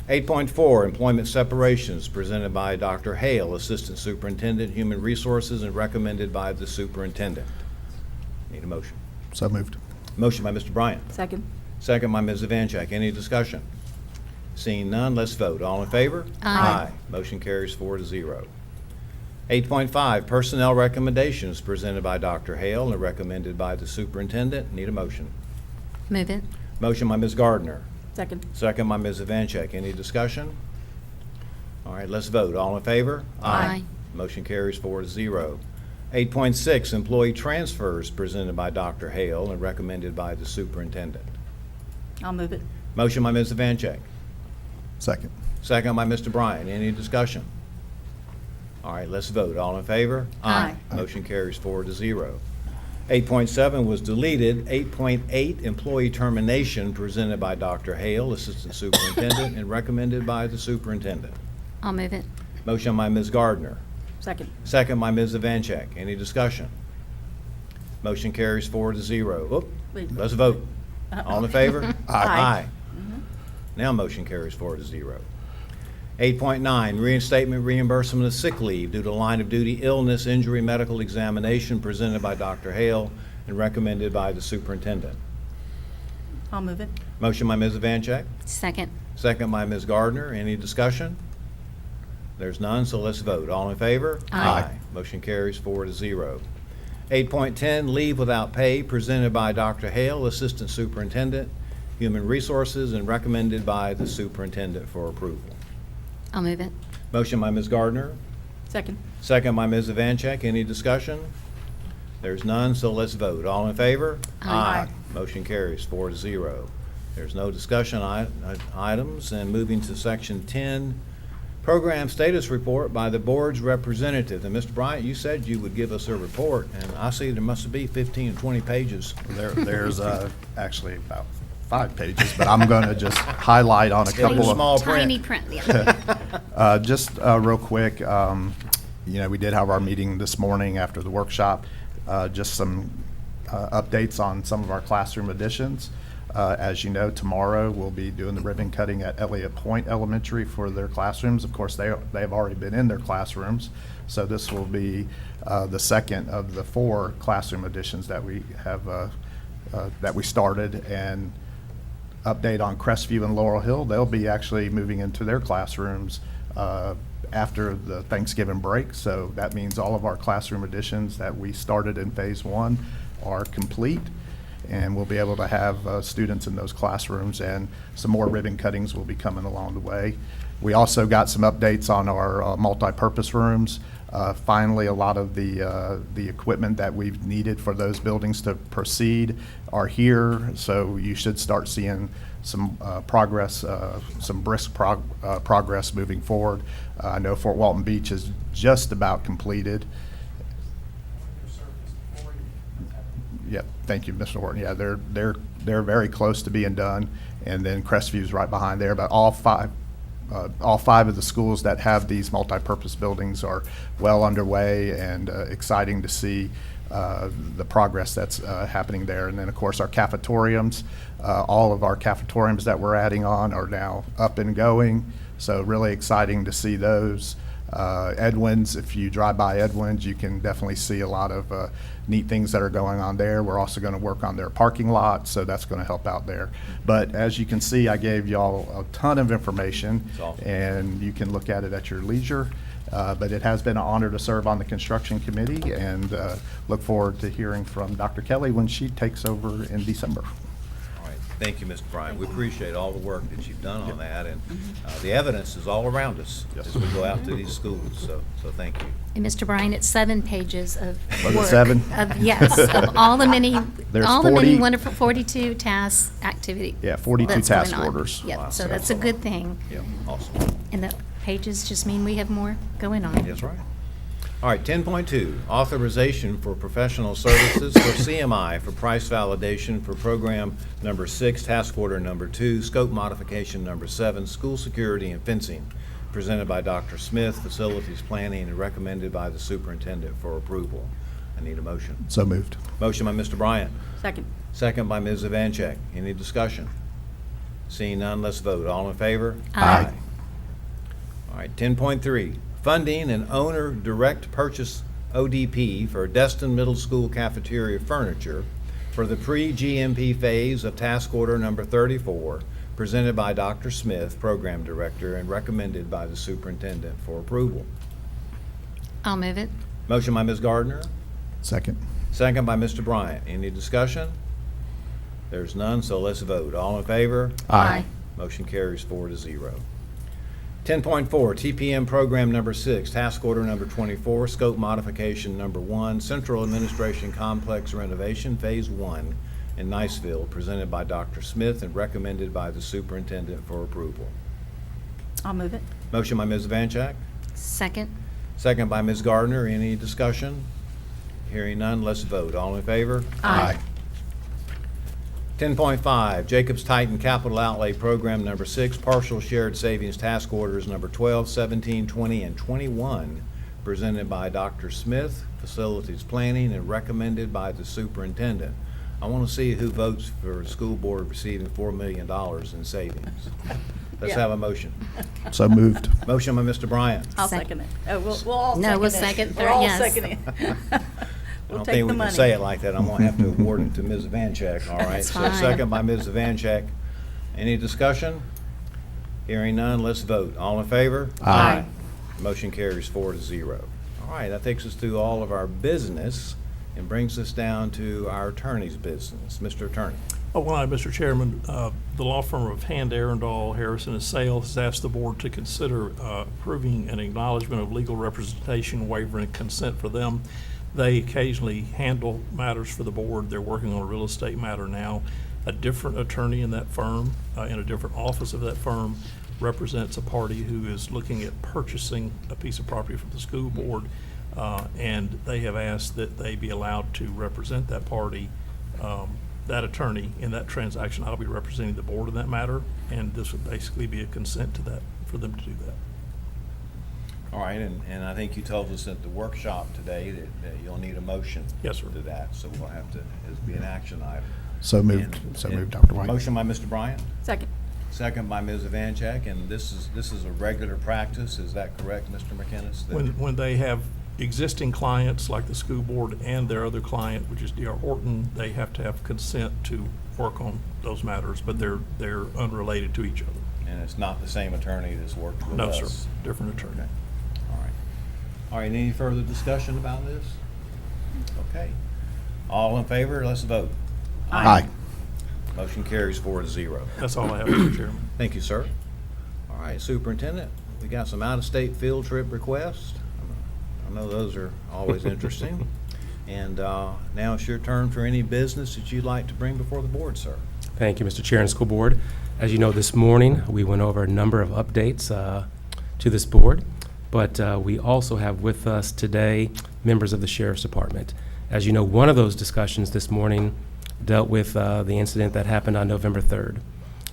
8.4, employment separations, presented by Dr. Hale, Assistant Superintendent, Human Resources, and recommended by the Superintendent. Need a motion. So moved. Motion by Mr. Bryant. Second. Second by Ms. Evanchik. Any discussion? Seeing none, let's vote. All in favor? Aye. Motion carries 4-0. 8.5, personnel recommendations, presented by Dr. Hale and recommended by the Superintendent. Need a motion. Move it. Motion by Ms. Gardner. Second. Second by Ms. Evanchik. Any discussion? All right, let's vote. All in favor? Aye. Motion carries 4-0. 8.6, employee transfers, presented by Dr. Hale and recommended by the Superintendent. I'll move it. Motion by Ms. Evanchik. Second. Second by Mr. Bryan. Any discussion? All right, let's vote. All in favor? Aye. Motion carries 4-0. 8.7 was deleted. 8.8, employee termination, presented by Dr. Hale, Assistant Superintendent, and recommended by the Superintendent. I'll move it. Motion by Ms. Gardner, Second. second by Ms. Evancheck. Any discussion? Motion carries 4-0. Oop, Wait. let's vote. All in favor? Aye. Now motion carries 4-0. 8.9, reinstatement reimbursement of sick leave due to line of duty illness, injury, medical examination, presented by Dr. Hale and recommended by the Superintendent. I'll move it. Motion by Ms. Evancheck, Second. second by Ms. Gardner. Any discussion? There's none, so let's vote. All in favor? Aye. Motion carries 4-0. 8.10, leave without pay, presented by Dr. Hale, Assistant Superintendent, Human Resources, and recommended by the Superintendent for approval. I'll move it. Motion by Ms. Gardner, Second. second by Ms. Evancheck. Any discussion? There's none, so let's vote. All in favor? Aye. Motion carries 4-0. There's no discussion items, and moving to Section 10, Program Status Report by the Board's Representative. And Mr. Bryant, you said you would give us a report, and I see there must be 15 or 20 pages. There's actually about 5 pages, but I'm going to just highlight on a couple of. Small print. Tiny print, yeah. Just real quick, we did have our meeting this morning after the workshop. Just some updates on some of our classroom additions. As you know, tomorrow we'll be doing the ribbon cutting at Elliott Point Elementary for their classrooms. Of course, they've already been in their classrooms, so this will be the second of the 4 classroom additions that we have that we started. And update on Crestview and Laurel Hill, they'll be actually moving into their classrooms after the Thanksgiving break. So that means all of our classroom additions that we started in Phase 1 are complete, and we'll be able to have students in those classrooms, and some more ribbon cuttings will be coming along the way. We also got some updates on our multi-purpose rooms. Finally, a lot of the equipment that we've needed for those buildings to proceed are here, so you should start seeing some progress, some brisk progress moving forward. I know Fort Walton Beach is just about completed. Yep, thank you, Mr. Horton. Yeah, they're very close to being done, and then Crestview's right behind there. But all five of the schools that have these multi-purpose buildings are well underway, and exciting to see the progress that's happening there. And then, of course, our cafetoriums, all of our cafetoriums that we're adding on are now up and going. So really exciting to see those. Edwin's, if you drive by Edwin's, you can definitely see a lot of neat things that are going on there. We're also going to work on their parking lot, so that's going to help out there. But as you can see, I gave y'all a ton of information, awesome. And you can look at it at your leisure. But it has been an honor to serve on the construction committee, and look forward to hearing from Dr. Kelly when she takes over in December. All right, thank you, Mr. Bryant. We appreciate all the work that you've done on that, and the evidence is all around us as we go out to these schools, so thank you. And Mr. Bryan, it's 7 pages of Was it work. 7? Yes, of all the many, There's all the many 40 wonderful 42 task activity. Yeah, 42 that's going task on. orders. Yep, Wow. so that's a good thing. Yeah, awesome. And the pages just mean we have more going on. That's right. All right, 10.2, authorization for professional services for CMI for price validation for program number 6, task order number 2, scope modification number 7, school security and fencing, presented by Dr. Smith, facilities planning, and recommended by the superintendent for approval. I need a motion. So moved. Motion by Mr. Bryant, Second. second by Ms. Evancheck. Any discussion? Seeing none, let's vote. All in favor? Aye. All right, 10.3, funding and owner direct purchase ODP for Destin Middle School cafeteria furniture for the pre-GMP phase of task order number 34, presented by Dr. Smith, program director, and recommended by the superintendent for approval. I'll move it. Motion by Ms. Gardner, Second. second by Mr. Bryant. Any discussion? There's none, so let's vote. All in favor? Aye. Motion carries 4-0. 10.4, TPM program number 6, task order number 24, scope modification number 1, central administration complex renovation, phase 1 in Niceville, presented by Dr. Smith and recommended by the superintendent for approval. I'll move it. Motion by Ms. Evancheck, Second. second by Ms. Gardner. Any discussion? Hearing none, let's vote. All in favor? Aye. 10.5, Jacobs Titan Capital Outlay Program Number 6, Partial Shared Savings Task Orders Number 12, 17, 20, and 21, presented by Dr. Smith, Facilities Planning, and recommended by the Superintendent. I want to see who votes for the school board receiving $4 million in savings. Let's Yeah. have a motion. So moved. Motion by Mr. Bryant. I'll Second. second it. We'll all second it. No, we'll second, We're all yes. seconding. I We'll don't take think the we money. can say it like that. I'm gonna have to award it to Ms. Vancheck, all right? That's So fine. second by Ms. Vancheck. Any discussion? Hearing none, let's vote. All in favor? Aye. Motion carries 4-0. All right, that takes us through all of our business and brings us down to our attorney's business. Mr. Attorney. Oh, well, Mr. Chairman, the law firm of Hand, Arundel, Harrison and Sales has asked the board to consider approving an acknowledgement of legal representation, waiver, and consent for them. They occasionally handle matters for the board. They're working on a real estate matter now. A different attorney in that firm, in a different office of that firm, represents a party who is looking at purchasing a piece of property from the school board, and they have asked that they be allowed to represent that party, that attorney in that transaction. I'll be representing the board in that matter, and this would basically be a consent to that, for them to do that. All right, and I think you told us at the workshop today that you'll need a motion. Yes, sir. To that, so we'll have to, it'll be an action item. So moved. And- So and moved, Dr. White. Motion by Mr. Bryant, Second. second by Ms. Vancheck, and this is a regular practice, is that correct, Mr. McInnes? That- When they have existing clients like the school board and their other client, which is D.R. Horton, they have to have consent to work on those matters, but they're unrelated to each other. And it's not the same attorney that's worked with No, us? sir, different attorney. Okay, all right. All right, any further discussion about this? Okay. All in favor, let's vote. Aye. Motion carries 4-0. That's all I have, Mr. Chairman. Thank you, sir. All right, Superintendent, we got some out-of-state field trip requests. I know those are always interesting. And now it's your turn for any business that you'd like to bring before the board, sir. Thank you, Mr. Chair and School Board. As you know, this morning, we went over a number of updates to this board, but we also have with us today members of the Sheriff's Department. As you know, one of those discussions this morning dealt with the incident that happened on November 3rd.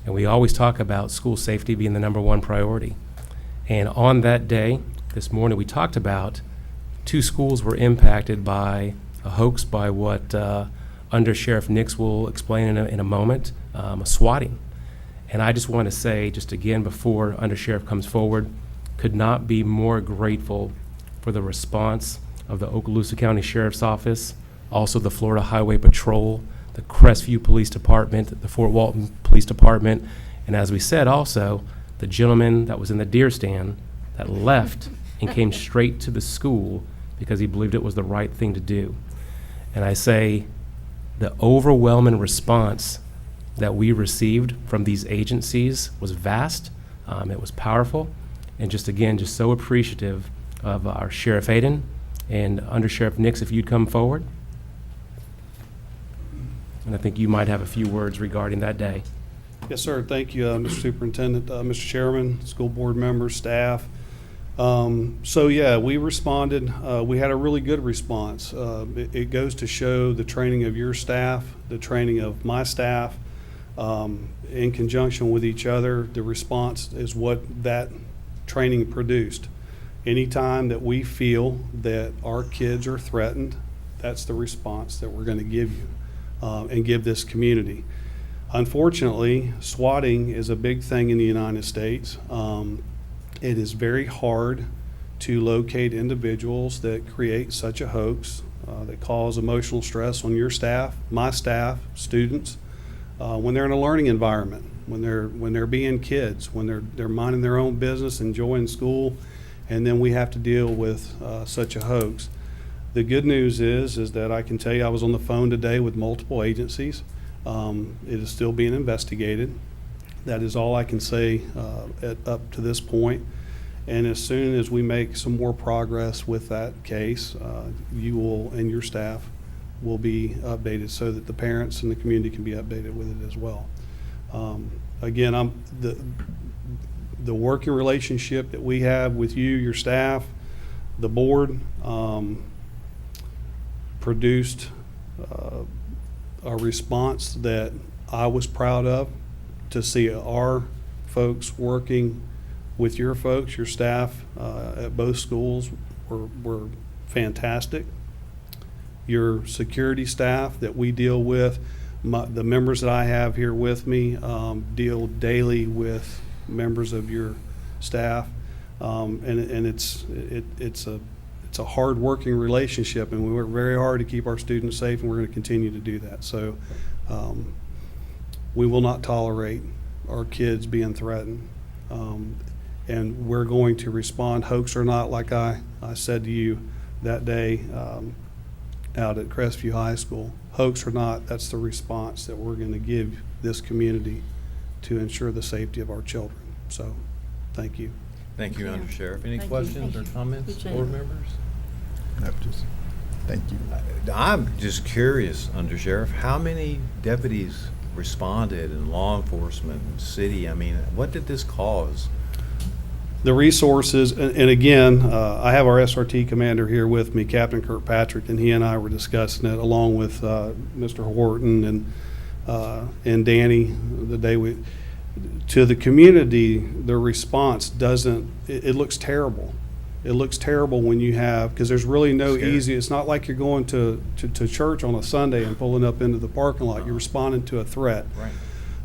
And we always talk about school safety being the #1 priority. And on that day, this morning, we talked about 2 schools were impacted by a hoax by what Under Sheriff Nix will explain in a moment, a swatting. And I just want to say, just again, before Under Sheriff comes forward, could not be more grateful for the response of the Okaloosa County Sheriff's Office, also the Florida Highway Patrol, the Crestview Police Department, the Fort Walton Police Department, and as we said also, the gentleman that was in the deer stand that left and came straight to the school because he believed it was the right thing to do. And I say the overwhelming response that we received from these agencies was vast, it was powerful, and just again, just so appreciative of our Sheriff Aiden and Under Sheriff Nix, if you'd come forward. And I think you might have a few words regarding that day. Yes, sir. Thank you, Mr. Superintendent, Mr. Chairman, school board members, staff. So yeah, we responded. We had a really good response. It goes to show the training of your staff, the training of my staff, in conjunction with each other. The response is what that training produced. Anytime that we feel that our kids are threatened, that's the response that we're going to give you and give this community. Unfortunately, swatting is a big thing in the United States. It is very hard to locate individuals that create such a hoax, that cause emotional stress on your staff, my staff, students, when they're in a learning environment, when they're being kids, when they're minding their own business, enjoying school, and then we have to deal with such a hoax. The good news is that I can tell you I was on the phone today with multiple agencies. It is still being investigated. That is all I can say up to this point. And as soon as we make some more progress with that case, you will and your staff will be updated so that the parents and the community can be updated with it as well. Again, the working relationship that we have with you, your staff, the board, produced a response that I was proud of, to see our folks working with your folks, your staff at both schools were fantastic. Your security staff that we deal with, the members that I have here with me deal daily with members of your staff, and it's a hard-working relationship, and we work very hard to keep our students safe, and we're going to continue to do that. So we will not tolerate our kids being threatened, and we're going to respond, hoax or not, like I said to you that day out at Crestview High School. Hoax or not, that's the response that we're going to give this community to ensure the safety of our children. So, thank you. Thank you, Under Sheriff. Any Thank you. questions or Thank you. comments, Appreciate board it. members? No, just, thank you. I'm just curious, Under Sheriff, how many deputies responded in law enforcement and city? I mean, what did this cause? The resources, and again, I have our SRT commander here with me, Captain Kirkpatrick, and he and I were discussing it along with Mr. Horton and Danny the day to the community. The response doesn't, it looks terrible. It looks terrible when you have, because there's really no Scary. easy, it's not like you're going to church on a Sunday and pulling up into the parking lot. You're responding to a threat. Right.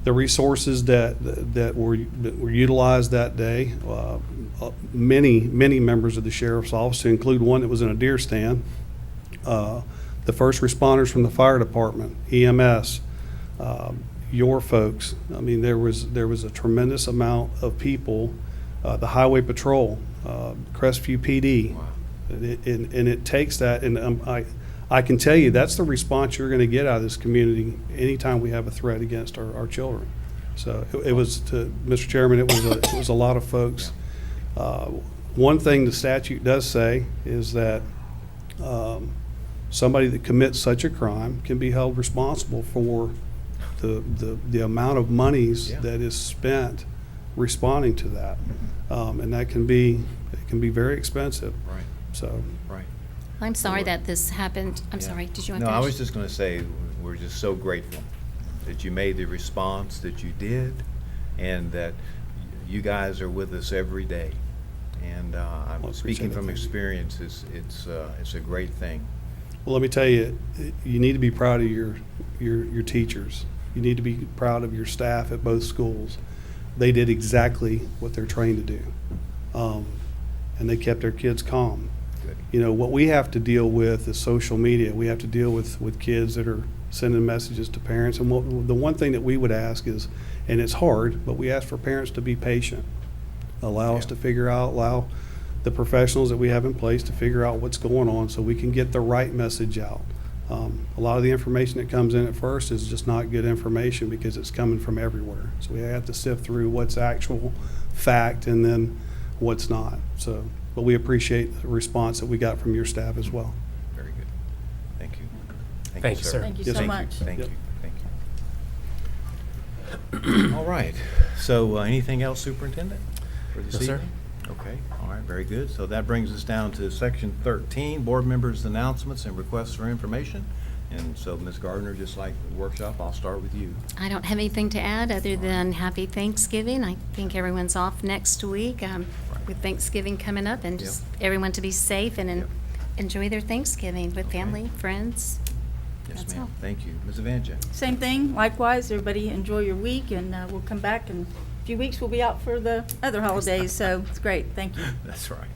The resources that were utilized that day, many members of the sheriff's office, to include one that was in a deer stand, the first responders from the fire department, EMS, your folks. I mean, there was a tremendous amount of people, the highway patrol, Crestview PD. Wow. And it takes that, and I can tell you that's the response you're going to get out of this community anytime we have a threat against our children. So it was, to Mr. Chairman, it was a lot of folks. One thing the statute does say is that somebody that commits such a crime can be held responsible for the amount of monies Yeah. that is spent responding to that, and that can be very expensive. Right, So. right. I'm sorry that this happened. I'm Yeah. sorry, did you want to No, finish? I was just going to say, we're just so grateful that you made the response that you did, and that you guys are with us every day. And I'm Well, speaking appreciate it. from Thank you. experience, it's a great thing. Well, let me tell you, you need to be proud of your teachers. You need to be proud of your staff at both schools. They did exactly what they're trained to do, and they kept their kids calm. Good. You know, what we have to deal with is social media. We have to deal with kids that are sending messages to parents. And the one thing that we would ask is, and it's hard, but we ask for parents to be patient. Allow us Yeah. to figure out, allow the professionals that we have in place to figure out what's going on so we can get the right message out. A lot of the information that comes in at first is just not good information because it's coming from everywhere. So we have to sift through what's actual fact and then what's not. So, but we appreciate the response that we got from your staff as well. Very good. Thank you. Thank you, sir. Thank you Yes, so thank much. Thank Yep. you, thank you. All right, so anything else, Superintendent, for this No, sir. evening? Okay, all right, very good. So that brings us down to Section 13, Board Members' Announcements and Requests for Information. And so, Ms. Gardner, just like the workshop, I'll start with you. I don't have anything to add other than happy Thanksgiving. I think everyone's off next week with Thanksgiving coming up, and just everyone to be safe and Yep. enjoy their Thanksgiving with Okay. family, friends. Yes, That's ma'am. all. Thank you. Ms. Evanja? Same thing, likewise, everybody enjoy your week, and we'll come back in a few weeks, we'll be out for the other holidays, so it's great, thank you. That's right.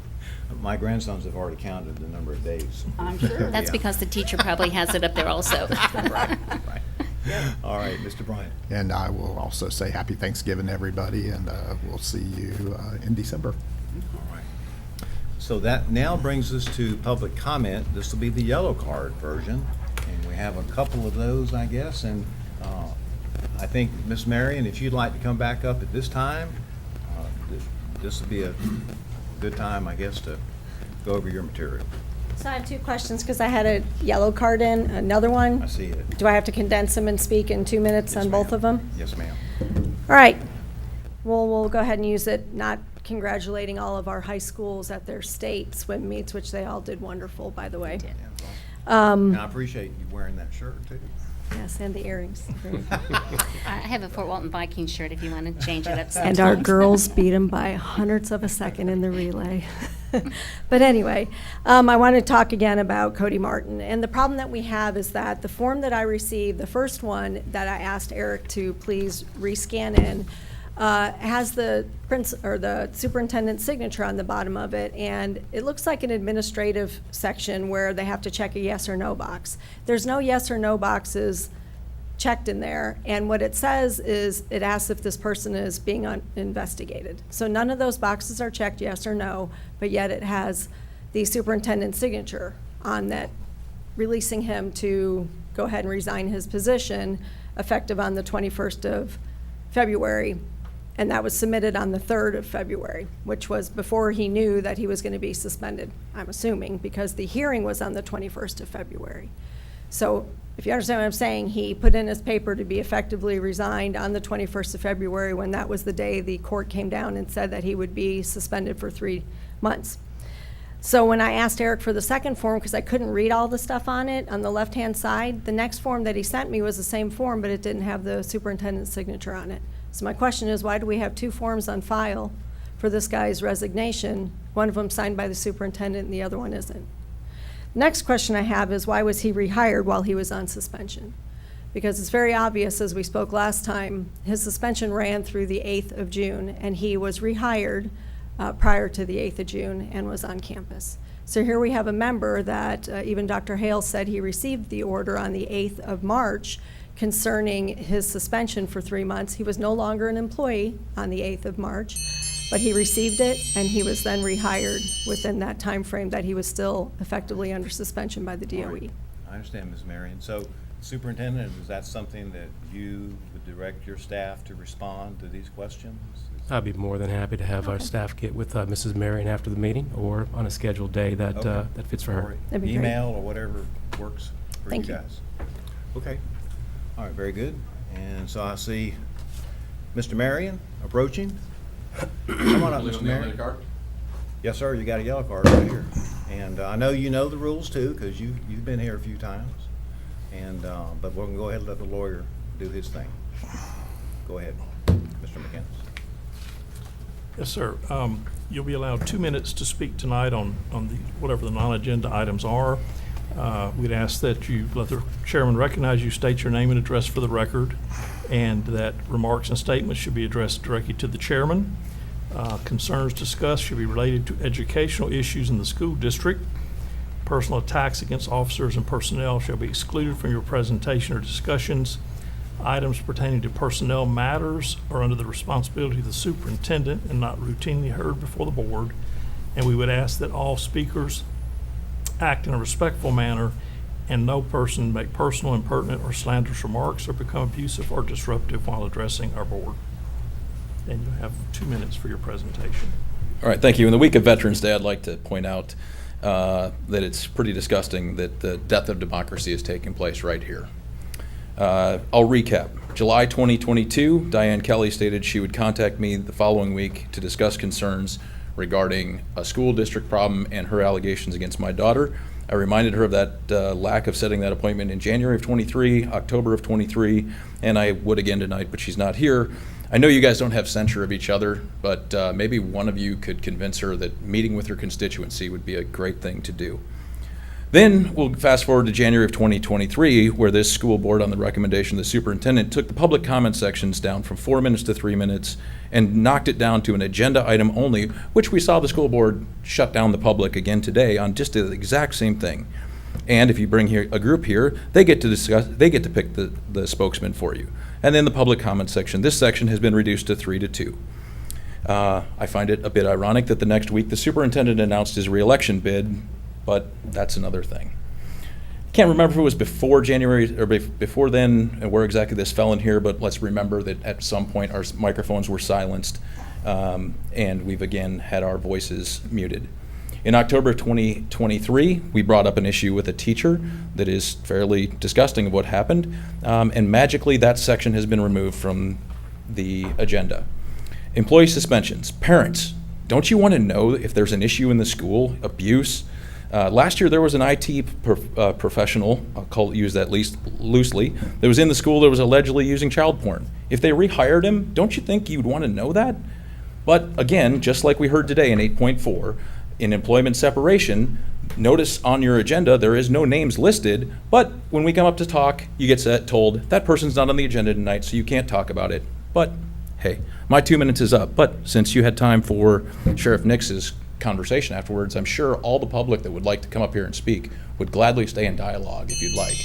My grandsons have already counted the number of days. I'm sure. That's Yeah. because the teacher probably has it up there also. Right, right. All right, Mr. Bryant. And I will also say happy Thanksgiving to everybody, and we'll see you in December. All right. So that now brings us to public comment. This will be the yellow card version, and we have a couple of those, I guess. And I think, Ms. Marion, if you'd like to come back up at this time, this will be a good time, I guess, to go over your material. So I have two questions because I had a yellow card in, another one. I see it. Do I have to condense them and speak in 2 minutes Yes, on both ma'am. of them? Yes, ma'am. All right. Well, we'll go ahead and use it, not congratulating all of our high schools at their state swim meets, which they all did wonderful, by the way. And I appreciate you wearing that shirt, too. Yes, and the earrings. I have a Fort Walton Vikings shirt if you want to change it up. And our sometimes. girls beat them by hundredths of a second in the relay. But anyway, I want to talk again about Cody Martin. And the problem that we have is that the form that I received, the first one that I asked Eric to please rescan in, has the the superintendent's signature on the bottom of it, and it looks like an administrative section where they have to check a yes or no box. There's no yes or no boxes checked in there, and what it says is it asks if this person is being investigated. So none of those boxes are checked yes or no, but yet it has the superintendent's signature on that, releasing him to go ahead and resign his position effective on the 21st of February. And that was submitted on the 3rd of February, which was before he knew that he was going to be suspended, I'm assuming, because the hearing was on the 21st of February. So if you understand what I'm saying, he put in his paper to be effectively resigned on the 21st of February, when that was the day the court came down and said that he would be suspended for 3 months. So when I asked Eric for the second form, because I couldn't read all the stuff on it, on the left-hand side, the next form that he sent me was the same form, but it didn't have the superintendent's signature on it. So my question is, why do we have 2 forms on file for this guy's resignation? One of them signed by the superintendent and the other one isn't. Next question I have is, why was he rehired while he was on suspension? Because it's very obvious, as we spoke last time, his suspension ran through the 8th of June, and he was rehired prior to the 8th of June and was on campus. So here we have a member that even Dr. Hale said he received the order on the 8th of March concerning his suspension for 3 months. He was no longer an employee on the 8th of March, but he received it, and he was then rehired within that time frame that he was still effectively under suspension by the DOE. I understand, Ms. Marion. So, Superintendent, is that something that you would direct your staff to respond to these questions? I'd be more than happy to have our staff get with Mrs. Marion after the meeting, or on a scheduled day that Okay. that fits for her. Or That'd be great. email or whatever works for Thank you you. guys. Okay. All right, very good. And so I see Mr. Marion approaching. Come on up, Mr. Marion. Yes, sir, you got a yellow card right here. And I know you know the rules too, because you've been here a few times. And, but we're gonna go ahead and let the lawyer do his thing. Go ahead, Mr. McInnes. Yes, sir. You'll be allowed 2 minutes to speak tonight on whatever the non-agenda items are. We'd ask that you let the chairman recognize you, state your name and address for the record, and that remarks and statements should be addressed directly to the chairman. Concerns discussed should be related to educational issues in the school district. Personal attacks against officers and personnel shall be excluded from your presentation or discussions. Items pertaining to personnel matters are under the responsibility of the superintendent and not routinely heard before the board. And we would ask that all speakers act in a respectful manner, and no person make personal, impertinent, or slanderous remarks or become abusive or disruptive while addressing our board. And you have 2 minutes for your presentation. All right, thank you. In the week of Veterans Day, I'd like to point out that it's pretty disgusting that the death of democracy is taking place right here. I'll recap. July 2022, Diane Kelly stated she would contact me the following week to discuss concerns regarding a school district problem and her allegations against my daughter. I reminded her of that lack of setting that appointment in January of 23, October of 23, and I would again tonight, but she's not here. I know you guys don't have censure of each other, but maybe one of you could convince her that meeting with her constituency would be a great thing to do. Then we'll fast forward to January of 2023, where this school board, on the recommendation of the superintendent, took the public comment sections down from 4 minutes to 3 minutes and knocked it down to an agenda item only, which we saw the school board shut down the public again today on just the exact same thing. And if you bring here a group here, they get to discuss, they get to pick the spokesman for you. And then the public comment section, this section has been reduced to 3 to 2. I find it a bit ironic that the next week the superintendent announced his reelection bid, but that's another thing. Can't remember if it was before January or before then and where exactly this fell in here, but let's remember that at some point our microphones were silenced and we've again had our voices muted. In October of 2023, we brought up an issue with a teacher that is fairly disgusting of what happened, and magically that section has been removed from the agenda. Employee suspensions. Parents, don't you want to know if there's an issue in the school, abuse, Last year, there was an IT professional, use that loosely, that was in the school that was allegedly using child porn. If they rehired him, don't you think you'd want to know that? But again, just like we heard today in 8.4, in employment separation, notice on your agenda there is no names listed, but when we come up to talk, you get told that person's not on the agenda tonight, so you can't talk about it. But hey, my 2 minutes is up. But since you had time for Sheriff Nix's conversation afterwards, I'm sure all the public that would like to come up here and speak would gladly stay in dialogue if you'd like.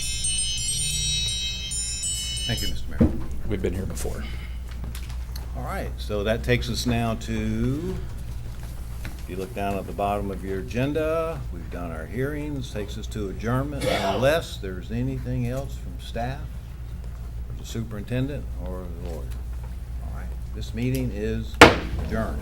Thank you, Mr. Mayor. We've been here before. All right, so that takes us now to, if you look down at the bottom of your agenda, we've done our hearings, takes us to adjournment, unless there's anything else from staff, or the superintendent, or the lawyer. All right, this meeting is adjourned.